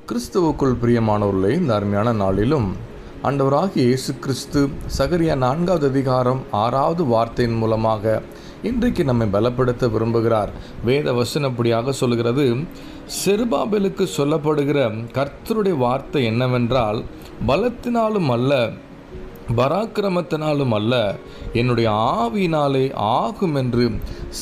கிறிஸ்துவுக்குள் பிரியமானவர்களே, இந்த அருமையான நாளிலும் ஆண்டவராகிய இயேசு கிறிஸ்து சகரியா 4வது அதிகாரம் 6வது வார்த்தையின் மூலமாக இன்றைக்கு நம்மை பலப்படுத்த விரும்புகிறார். வேத வசனப்படியாக சொல்கிறது, செருபாபேலுக்கு சொல்லப்படுகிற கர்த்தருடைய வார்த்தை என்னவென்றால், பலத்தினாலும் அல்ல பராக்கிரமத்தினாலும் அல்ல, என்னுடைய ஆவியினாலே ஆகும் என்று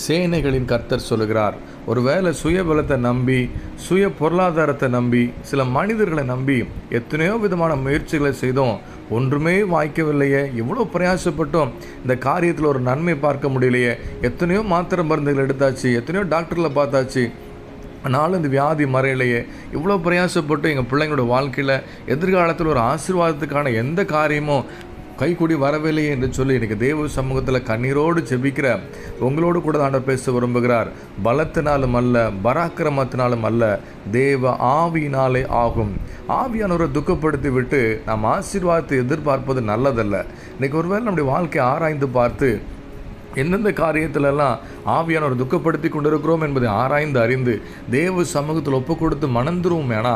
சேனைகளின் கர்த்தர் சொல்லுகிறார். ஒருவேளை சுயபலத்தை நம்பி, சுய பொருளாதாரத்தை நம்பி, சில மனிதர்களை நம்பி எத்தனையோ விதமான முயற்சிகளை செய்தோம், ஒன்றுமே வாய்க்கவில்லையே, இவ்வளோ பிரயாசப்பட்டோம், இந்த காரியத்தில் ஒரு நன்மை பார்க்க முடியலையே, எத்தனையோ மாத்திரை மருந்துகள் எடுத்தாச்சு, எத்தனையோ டாக்டரில் பார்த்தாச்சு, ஆனாலும் இந்த வியாதி மறையிலையே, இவ்வளோ பிரயாசப்பட்டு எங்கள் பிள்ளைங்களோட வாழ்க்கையில் எதிர்காலத்தில் ஒரு ஆசீர்வாதத்துக்கான எந்த காரியமும் கைக்கூடி வரவில்லையே என்று சொல்லி எனக்கு தேவ சமூகத்தில் கண்ணீரோடு ஜெபிக்கிற உங்களோடு கூட ஆண்டவர் பேச விரும்புகிறார். பலத்தினாலும் அல்ல பராக்கிரமத்தினாலும் அல்ல, தேவ ஆவியினாலே ஆகும். ஆவியானவரை துக்கப்படுத்தி விட்டு நாம் ஆசீர்வாதத்தை எதிர்பார்ப்பது நல்லதல்ல. இன்றைக்கி ஒருவேளை நம்முடைய வாழ்க்கையை ஆராய்ந்து பார்த்து எந்தெந்த காரியத்திலெல்லாம் ஆவியானவர் துக்கப்படுத்தி கொண்டிருக்கிறோம் என்பதை ஆராய்ந்து அறிந்து தேவ சமூகத்தில் ஒப்பு கொடுத்து மணந்துருவோம். ஏன்னா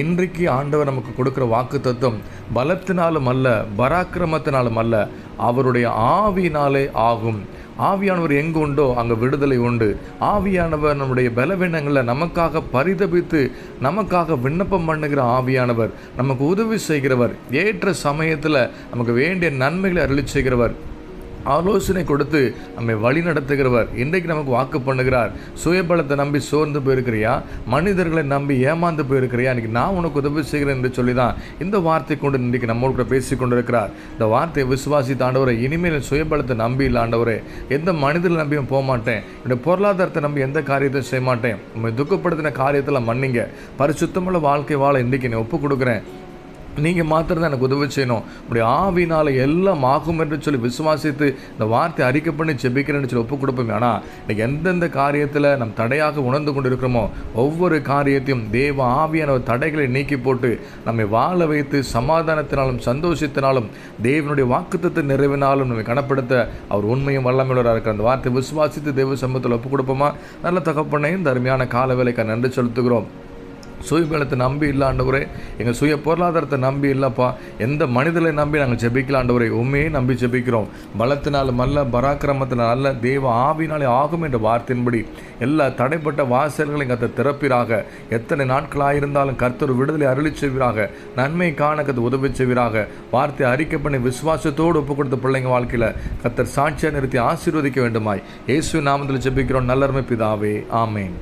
இன்றைக்கு ஆண்டவர் நமக்கு கொடுக்குற வாக்கு தத்துவம் பலத்தினாலும் அல்ல பராக்கிரமத்தினாலும் அல்ல, அவருடைய ஆவியினாலே ஆகும். ஆவியானவர் எங்கு உண்டோ அங்கே விடுதலை உண்டு. ஆவியானவர் நம்முடைய பலவீனங்களில் நமக்காக பரிதபித்து நமக்காக விண்ணப்பம் பண்ணுகிற ஆவியானவர், நமக்கு உதவி செய்கிறவர், ஏற்ற சமயத்தில் நமக்கு வேண்டிய நன்மைகளை அருளி செய்கிறவர், ஆலோசனை கொடுத்து நம்மை வழி நடத்துகிறவர். இன்றைக்கு நமக்கு வாக்கு பண்ணுகிறார். சுயபலத்தை நம்பி சோர்ந்து போயிருக்கிறியா, மனிதர்களை நம்பி ஏமாந்து போயிருக்கிறியா, இன்றைக்கி நான் உனக்கு உதவி செய்கிறேன் என்று சொல்லி தான் இந்த வார்த்தை கொண்டு இன்றைக்கி நம்மோடு கூட பேசி கொண்டிருக்கிறார். இந்த வார்த்தையை விசுவாசித்த ஆண்டவரே, இனிமேல் சுயபலத்தை நம்பி இல்லை ஆண்டவரே, எந்த மனிதர்களை நம்பியும் போக மாட்டேன், என்னுடைய பொருளாதாரத்தை நம்பி எந்த காரியத்தையும் செய்ய மாட்டேன், உண்மை துக்கப்படுத்தின காரியத்தில் மன்னிங்க, பரிசுத்தமுள்ள வாழ்க்கை வாழ இன்றைக்கி நான் ஒப்பு கொடுக்குறேன், நீங்கள் மாத்திரம் தான் எனக்கு உதவி செய்யணும், உடைய ஆவினால் எல்லாம் ஆகும் என்று சொல்லி விசுவாசித்து இந்த வார்த்தை அறிக்கை பண்ணி ஜெபிக்கிறேன்னு சொல்லி ஒப்பு கொடுப்போம். ஆனால் இன்றைக்கி எந்தெந்த காரியத்தில் நம் தடையாக உணர்ந்து கொண்டு இருக்கிறோமோ ஒவ்வொரு காரியத்தையும் தேவ ஆவியான தடைகளை நீக்கி போட்டு நம்மை வாழ வைத்து சமாதானத்தினாலும் சந்தோஷத்தினாலும் தேவனுடைய வாக்குத்தத்தை நிறைவினாலும் நம்மை கனப்படுத்த அவர் உண்மையும் வல்லமையுள்ளவராக இருக்கிற அந்த வார்த்தை விசுவாசித்து தேவ சமூகத்தில் ஒப்பு கொடுப்போமா. நல்ல தகப்பனே, இந்த அருமையான கால வேலைக்கு நன்றி செலுத்துகிறோம். சுயபலத்தை நம்பி இல்லை ஆண்டவரே, எங்கள் சுய பொருளாதாரத்தை நம்பி இல்லைப்பா, எந்த மனிதர்களை நம்பி நாங்கள் ஜெபிக்கல ஆண்டவரே, உண்மையே நம்பி ஜெபிக்கிறோம். பலத்தினாலும் அல்ல பராக்கிரமத்தினால் அல்ல, தேவ ஆவினாலே ஆகும் என்ற வார்த்தையின்படி எல்லா தடைப்பட்ட வாசல்களையும் கர்த்தர் திறப்பீராக. எத்தனை நாட்களாயிருந்தாலும் கர்த்தர் விடுதலை அருளி செய்வீராக, நன்மை காண கர்த்தர் உதவி செய்வீராக. வார்த்தை அறிக்கை பண்ணி விசுவாசத்தோடு ஒப்பு கொடுத்த பிள்ளைங்க வாழ்க்கையில் கர்த்தர் சாட்சியாக நிறுத்தி ஆசீர்வதிக்க வேண்டுமாய் இயேசு நாமத்தில் ஜெபிக்கிறோம் நல்லருமை பிதாவே, ஆமேன்.